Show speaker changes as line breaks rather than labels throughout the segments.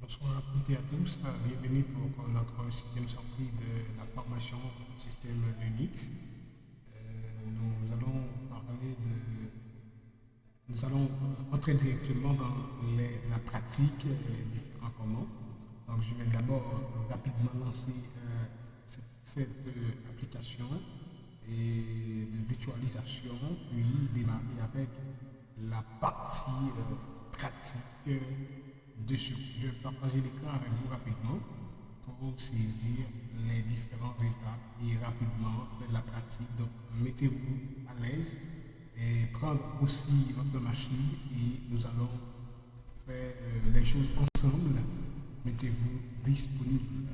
Bonsoir à toutes et à tous. Bienvenue pour notre sixième sortie de la formation système Linux. Nous allons parler de. Nous allons entrer directement dans la pratique, les différents commandes. Donc, je vais d'abord rapidement lancer cette application et de virtualisation, puis démarrer avec la partie pratique dessus. Je vais partager l'écran avec vous rapidement pour saisir les différentes étapes et rapidement faire la pratique. Donc, mettez-vous à l'aise et prendre aussi votre machine et nous allons faire les choses ensemble. Mettez-vous disponible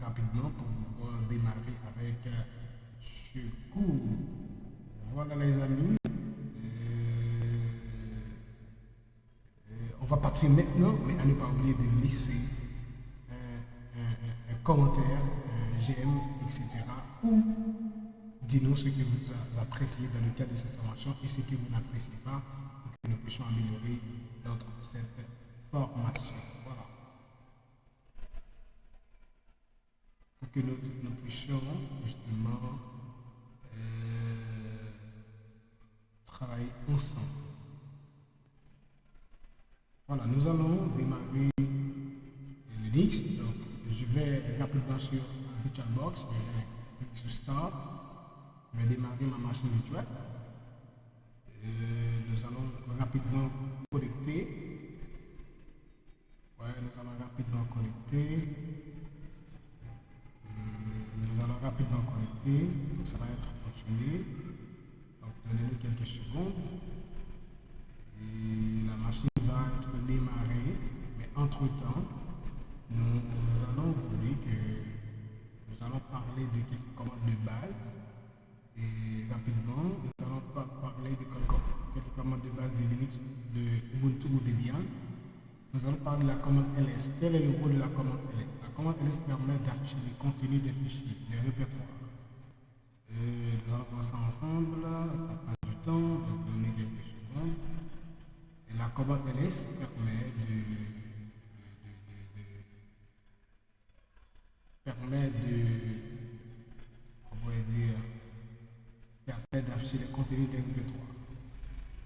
rapidement pour pouvoir démarrer avec ce cours. Voilà les amis. On va partir maintenant, mais à ne pas oublier de laisser un commentaire, un j'aime, etc. Ou dis-nous ce que vous appréciez dans le cadre de cette formation et ce que vous n'appréciez pas pour que nous puissions améliorer cette formation. Voilà. Pour que nous puissions justement travailler ensemble. Voilà, nous allons démarrer Linux. Donc, je vais rapidement sur VirtualBox, je vais cliquer sur Start, je vais démarrer ma machine virtuelle. Nous allons rapidement connecter. Ouais, nous allons rapidement connecter. Nous allons rapidement connecter. Donc, ça va être fonctionné. Donc, donnez-nous quelques secondes. Et la machine va être démarrée, mais entre-temps, nous allons vous dire que nous allons parler de quelques commandes de base et rapidement, nous allons parler de quelques commandes de base de Linux, de Ubuntu ou Debian. Nous allons parler de la commande ls. Quel est le rôle de la commande ls? La commande ls permet d'afficher le contenu des fichiers, des répertoires. Nous allons voir ça ensemble, ça prend du temps, donc donner quelques secondes. Et la commande ls permet d'afficher les contenus des répertoires.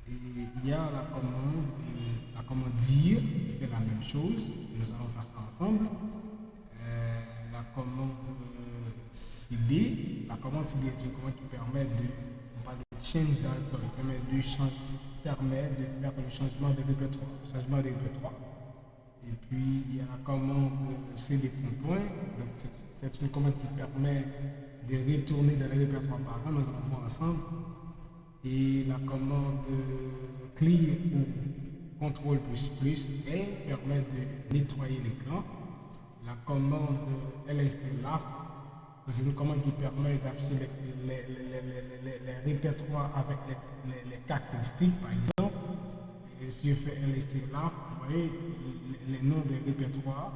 Et il y a la commande dire qui fait la même chose. Nous allons faire ça ensemble. La commande cd, est une commande qui permet on parle de change directory, permet de faire le changement des répertoires. Et puis il y a la commande cd point. Donc c'est une commande qui permet de retourner dans les répertoires par an. Nous allons voir ensemble. Et la commande clear ou contrôle plus, elle permet de nettoyer l'écran. La commande lstrlaf, c'est une commande qui permet d'afficher les répertoires avec les caractéristiques, par exemple. Et si je fais lstrlaf, vous voyez les noms des répertoires,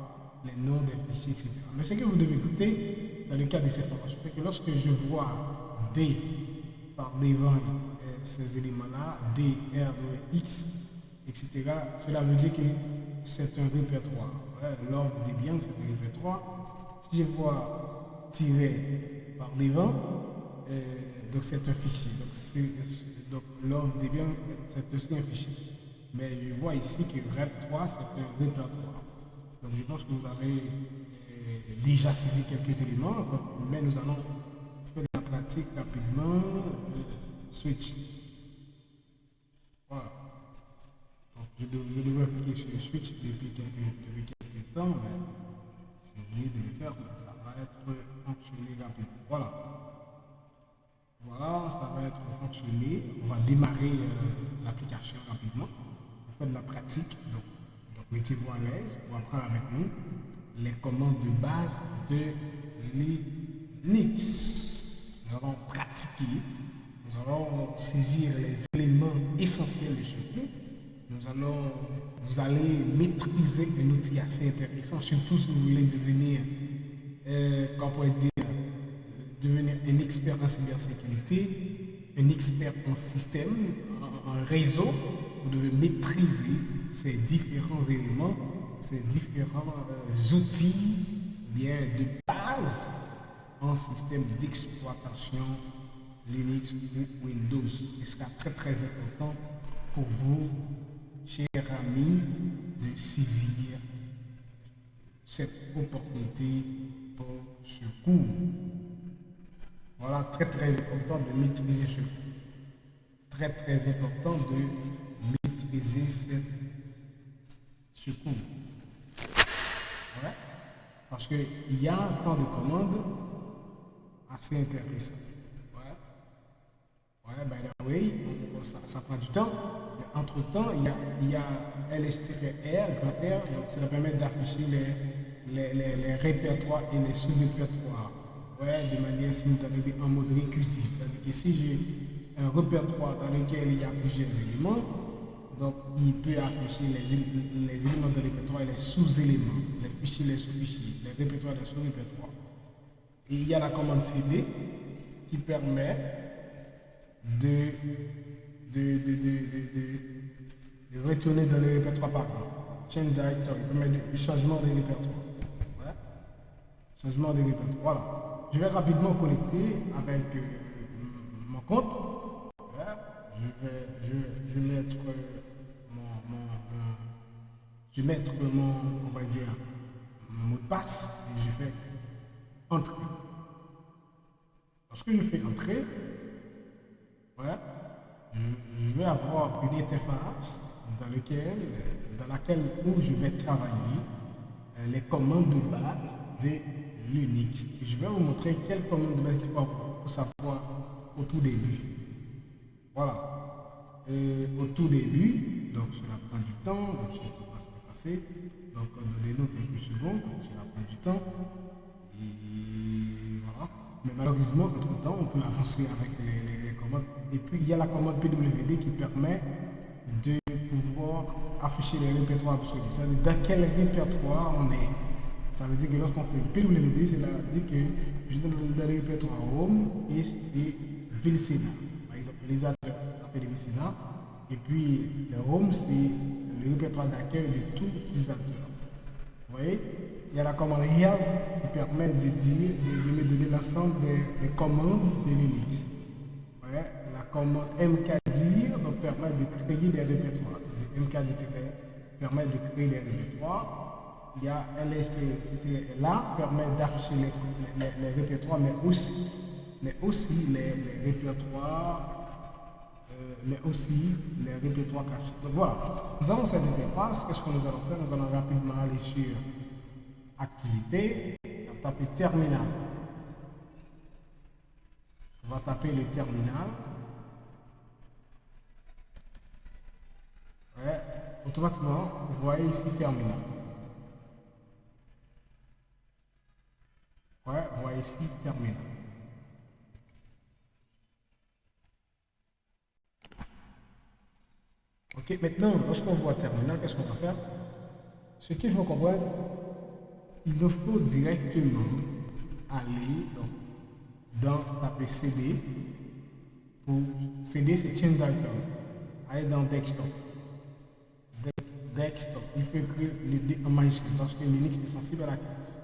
les noms des fichiers, etc. Mais ce que vous devez noter dans le cadre de cette formation, c'est que lorsque je vois D par devant ces éléments-là, D, R, X, etc., cela veut dire que c'est un répertoire. L'ordre des biens, c'est un répertoire. Si je vois tiret par devant, donc c'est un fichier. Donc l'ordre des biens, c'est aussi un fichier. Mais je vois ici que REP3, c'est un répertoire. Donc je pense que vous avez déjà saisi quelques éléments, mais nous allons faire la pratique rapidement. Switch. Voilà. Donc je devrais cliquer sur le switch depuis quelques temps, mais j'ai oublié de le faire, mais ça va être fonctionné rapidement. Voilà, ça va être fonctionné. On va démarrer l'application rapidement. On fait de la pratique. Donc mettez-vous à l'aise pour apprendre avec nous les commandes de base de Linux. Nous allons pratiquer. Nous allons saisir les éléments essentiels de ce cours. Vous allez maîtriser un outil assez intéressant, surtout si vous voulez devenir, devenir un expert en cybersécurité, un expert en système, en réseau. Vous devez maîtriser ces différents éléments ces différents outils bien de base en système d'exploitation Linux ou Windows. Ce sera très important pour vous, chers amis, de saisir cette opportunité pour ce cours. Voilà, très important de maîtriser ce cours. Très important de maîtriser ce cours. Ouais. Parce qu'il y a un temps de commande assez intéressant. Ouais, by the way, ça prend du temps. Mais entre-temps, il y a LSTR, grand R, donc ça va permettre d'afficher les répertoires et les sous-répertoires. Ouais, de manière simultanée en mode récursif. C'est-à-dire que si j'ai un répertoire dans lequel il y a plusieurs éléments, donc il peut afficher les éléments de répertoire et les sous-éléments, les fichiers, les sous-fichiers, les répertoires et les sous-répertoires. Et il y a la commande CD qui permet de retourner dans le répertoire par exemple. Change directory permet le changement des répertoires. Ouais. Changement des répertoires. Voilà. Je vais rapidement connecter avec mon compte. Ouais. Je vais mettre on va dire, mon mot de passe et je fais entrer. Lorsque je fais entrer, ouais, je vais avoir une interface dans laquelle où je vais travailler les commandes de base de Linux. Et je vais vous montrer quelles commandes de base il faut savoir au tout début. Voilà. Et au tout début, donc cela prend du temps, donc je ne sais pas ce qui est passé. Donc donnez-nous quelques secondes, donc cela prend du temps. Et voilà. Mais malheureusement, entre-temps, on peut avancer avec les commandes. Et puis, il y a la commande PWD qui permet de pouvoir afficher les répertoires absolus. C'est-à-dire dans quel répertoire on est. Ça veut dire que lorsqu'on fait PWD, cela dit que je donne dans le répertoire Home et VLCNA. Par exemple, les acteurs appellent VLCNA. Et puis, le Home, c'est le répertoire d'accueil de tous les utilisateurs. Vous voyez? Il y a la commande HELP qui permet de me donner l'ensemble des commandes de Linux. Ouais, la commande mkdir donc, permet de créer des répertoires. Mkdir permet de créer des répertoires. Il y a LST-là permet d'afficher les répertoires, mais aussi les répertoires. Mais aussi les répertoires cachés. Donc voilà, nous avons cette interface. Qu'est-ce que nous allons faire? Nous allons rapidement aller sur Activité, on va taper Terminal. On va taper le terminal. Ouais, automatiquement, vous voyez ici Terminal. Ouais, vous voyez ici Terminal. Ok, maintenant, lorsqu'on voit Terminal, qu'est-ce qu'on va faire? Ce qu'il faut comprendre, il nous faut directement aller dans taper CD. Pour CD, c'est Change Directory. Aller dans Desktop. Desktop, il faut écrire le D en majuscule parce que Linux est sensible à la casse.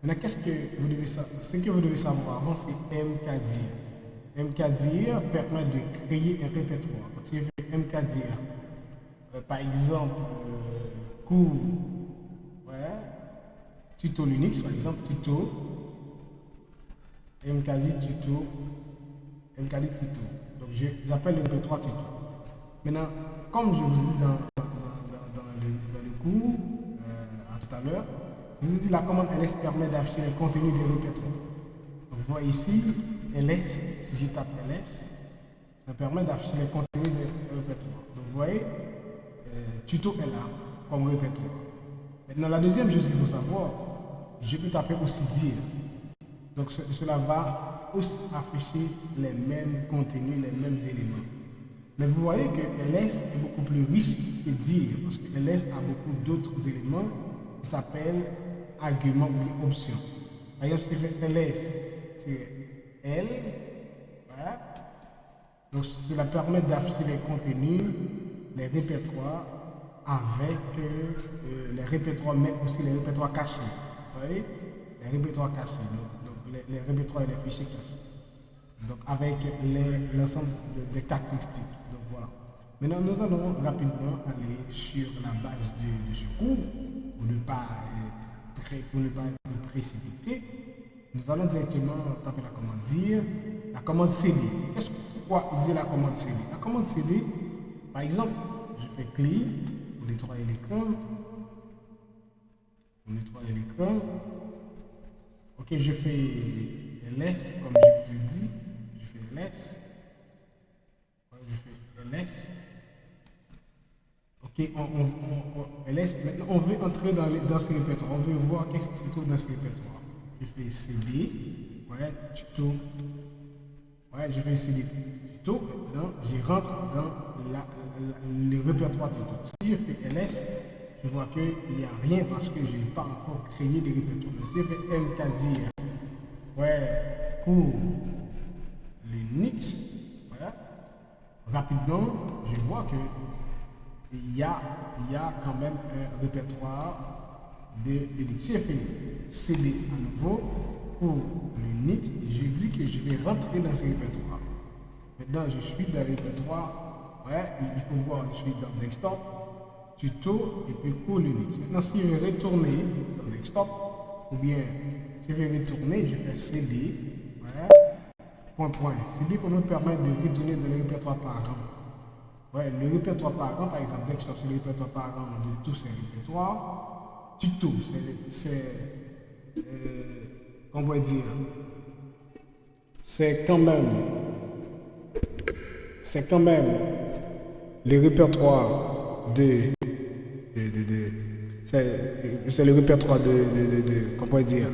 Maintenant, qu'est-ce que vous devez savoir? Ce que vous devez savoir avant, c'est mkdir. Mkdir permet de créer un répertoire. Donc, si je fais mkdir, par exemple, cours, ouais, tuto Linux, par exemple, tuto, mkdir tuto, mkdir tuto. Donc, j'appelle le répertoire tuto. Maintenant, comme je vous ai dit dans le cours, tout à l'heure, je vous ai dit la commande ls permet d'afficher le contenu des répertoires. Donc, vous voyez ici, ls, si je tape ls, ça permet d'afficher le contenu des répertoires. Donc, vous voyez, tuto est là comme répertoire. Maintenant, la deuxième chose qu'il faut savoir, je peux taper aussi dire. Donc, cela va aussi afficher les mêmes contenus, les mêmes éléments. Mais vous voyez que ls est beaucoup plus riche que dire, parce que ls a beaucoup d'autres éléments qui s'appellent arguments ou options. Par exemple, ce qui fait ls, c'est L, voilà. Donc cela permet d'afficher les contenus, les répertoires avec les répertoires, mais aussi les répertoires cachés. Vous voyez? Les répertoires cachés, donc les répertoires et les fichiers cachés. Donc avec l'ensemble des caractéristiques. Donc voilà. Maintenant, nous allons rapidement aller sur la base de ce cours pour ne pas être précipiter. Nous allons directement taper la commande dire, la commande cd. Pourquoi dire la commande cd? La commande cd, par exemple, je fais clear pour nettoyer l'écran. Ok, je fais ls comme je vous dis. Je fais ls. Je fais ls. Ok, ls. Maintenant, on veut entrer dans ce répertoire. On veut voir qu'est-ce qui se trouve dans ce répertoire. Je fais cd. Ouais, tuto. Ouais, je fais cd tuto. Maintenant, je rentre dans le répertoire tuto. Si je fais ls, je vois qu'il n'y a rien parce que je n'ai pas encore créé des répertoires. Mais si je fais mkdir, ouais, cours Linux, voilà, rapidement, je vois que il y a quand même un répertoire de Linux. Si je fais cd à nouveau pour Linux, je dis que je vais rentrer dans ce répertoire. Maintenant, je suis dans le répertoire, ouais, il faut voir, je suis dans desktop, tuto et puis cours Linux. Maintenant, si je vais retourner dans desktop, ou bien je vais retourner, je fais cd, ouais, cd pour nous permettre de retourner dans le répertoire parent. Ouais, le répertoire parent, par exemple, desktop, c'est le répertoire parent de tous ces répertoires. Tuto, comment on va dire, c'est quand même le répertoire c'est le répertoire comment on va dire,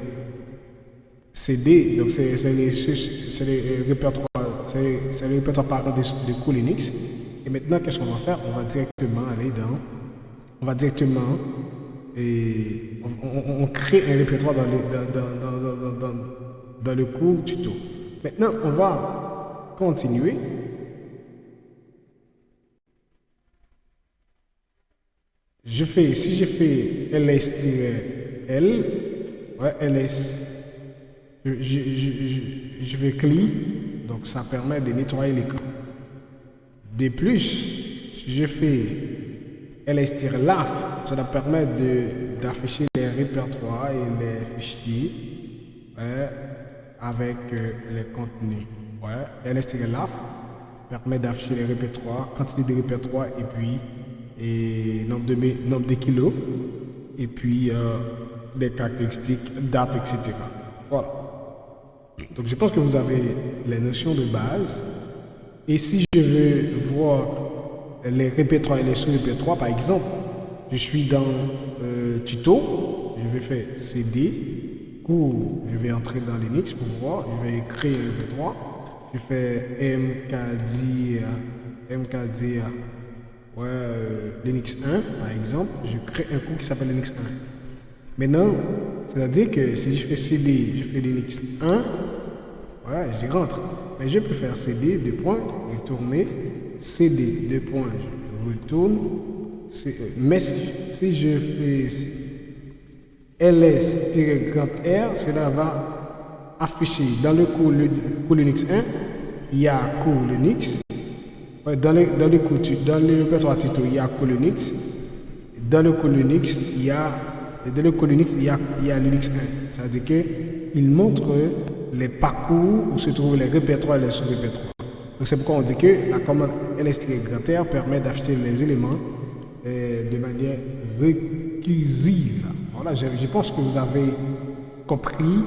CD, donc c'est le répertoire parent de cours Linux. Et maintenant, qu'est-ce qu'on va faire? On va directement et on crée un répertoire dans le cours tuto. Maintenant, on va continuer. Si je fais ls-l, ouais, ls, je vais clear, donc ça permet de nettoyer l'écran. De plus, si je fais ls-laf, ça permet d'afficher les répertoires et les fichiers, ouais, avec les contenus. Ouais, ls-laf permet d'afficher les répertoires, quantité de répertoires et puis nombre de kilos et puis des caractéristiques, date, etc. Voilà. Donc je pense que vous avez les notions de base. Et si je veux voir les répertoires et les sous-répertoires, par exemple, je suis dans tuto, je vais faire cd, cours, je vais entrer dans Linux pour voir, je vais créer un répertoire, je fais mkdir, ouais, Linux 1, par exemple, je crée un cours qui s'appelle Linux 1. Maintenant, c'est-à-dire que si je fais cd, je fais Linux 1, ouais, j'y rentre. Mais je peux faire cd, retourner, cd, je retourne. Mais si je fais ls-r, cela va afficher dans le cours Linux 1, il y a cours Linux. Ouais, dans le répertoire tuto, il y a cours Linux. Dans le cours Linux, il y a Linux 1. C'est-à-dire qu'il montre les parcours où se trouvent les répertoires et les sous-répertoires. Donc c'est pourquoi on dit que la commande ls-r permet d'afficher les éléments de manière récursive. Voilà, je pense que vous avez compris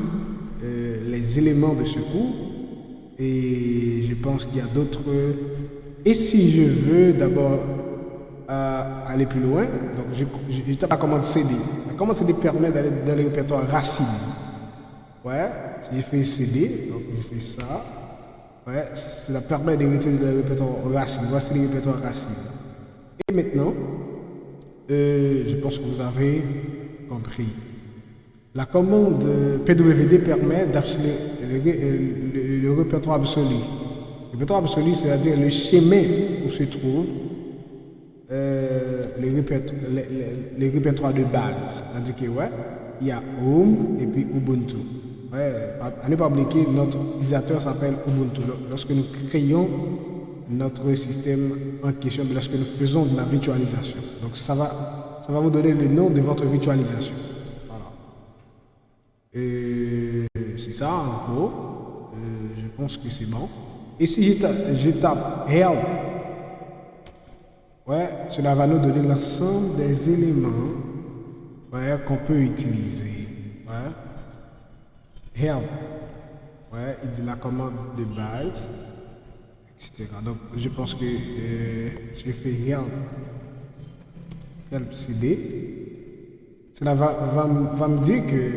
les éléments de ce cours et je pense qu'il y a d'autres. Et si je veux d'abord aller plus loin, donc je tape la commande cd. La commande cd permet d'aller dans le répertoire racine. Ouais, si je fais cd, donc je fais ça. Ouais, cela permet de retourner dans le répertoire racine. Voici le répertoire racine. Et maintenant, je pense que vous avez compris. La commande pwd permet d'afficher le répertoire absolu. Le répertoire absolu, c'est-à-dire le chemin où se trouve les répertoires de base. C'est-à-dire que, ouais, il y a Home et puis Ubuntu. Ouais, à ne pas oublier que notre utilisateur s'appelle Ubuntu. Lorsque nous créons notre système en question, lorsque nous faisons de la virtualisation. Donc ça va vous donner le nom de votre virtualisation. Voilà. C'est ça en gros. Je pense que c'est bon. Et si je tape help, ouais, cela va nous donner l'ensemble des éléments, ouais, qu'on peut utiliser. Ouais. Help, ouais, il dit la commande de base, etc. Donc je pense que je fais help cd, cela va me dire que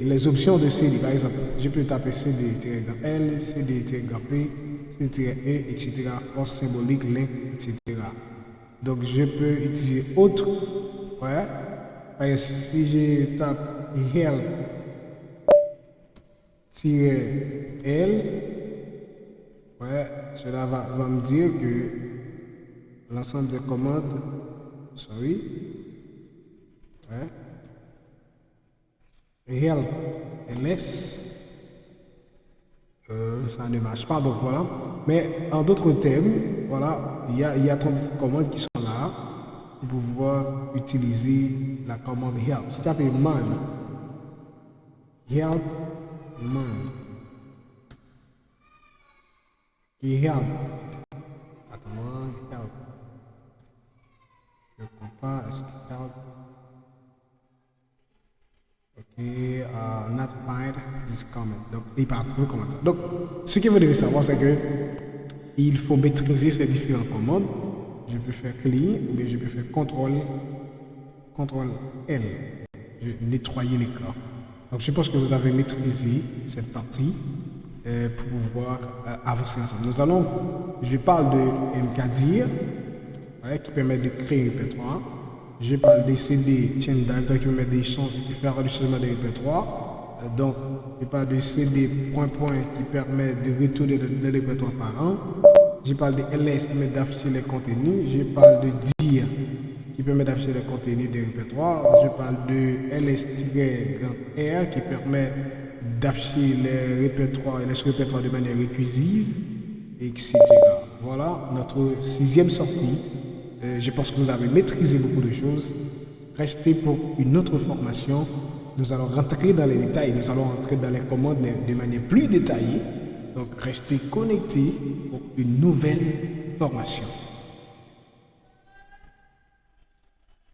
les options de CD, par exemple, je peux taper CD-L, CD-P, CD-E, etc. Force symbolique, link, etc. Donc je peux utiliser autre, ouais. Par exemple, si je tape help L, ouais, cela va me dire que l'ensemble des commandes, sorry, ouais, help ls, ça ne marche pas, donc voilà. Mais en d'autres termes, voilà, il y a 30 commandes qui sont là pour pouvoir utiliser la commande help. Si tu appelles man, help man, et help, attends, help, je ne comprends pas, est-ce que help, ok, not find this comment, donc il part trouver comment ça. Donc ce qu'il veut savoir, c'est que il faut maîtriser ces différentes commandes. Je peux faire clean ou bien je peux faire CTRL L, je nettoyer l'écran. Donc je pense que vous avez maîtrisé cette partie pour pouvoir avancer ensemble. Je parle de mkdir, ouais, qui permet de créer un répertoire. Je parle de CD chain director qui permet d'échanger, qui fait enregistrement des répertoires. Donc je parle de CD point qui permet de retourner le répertoire par an. Je parle de ls qui permet d'afficher les contenus. Je parle de dir qui permet d'afficher les contenus des répertoires. Je parle de ls-r qui permet d'afficher les répertoires de manière récursive, etc. Voilà notre 6e sortie. Je pense que vous avez maîtrisé beaucoup de choses. Restez pour une autre formation. Nous allons rentrer dans les détails, nous allons rentrer dans les commandes de manière plus détaillée. Donc restez connectés pour une nouvelle formation.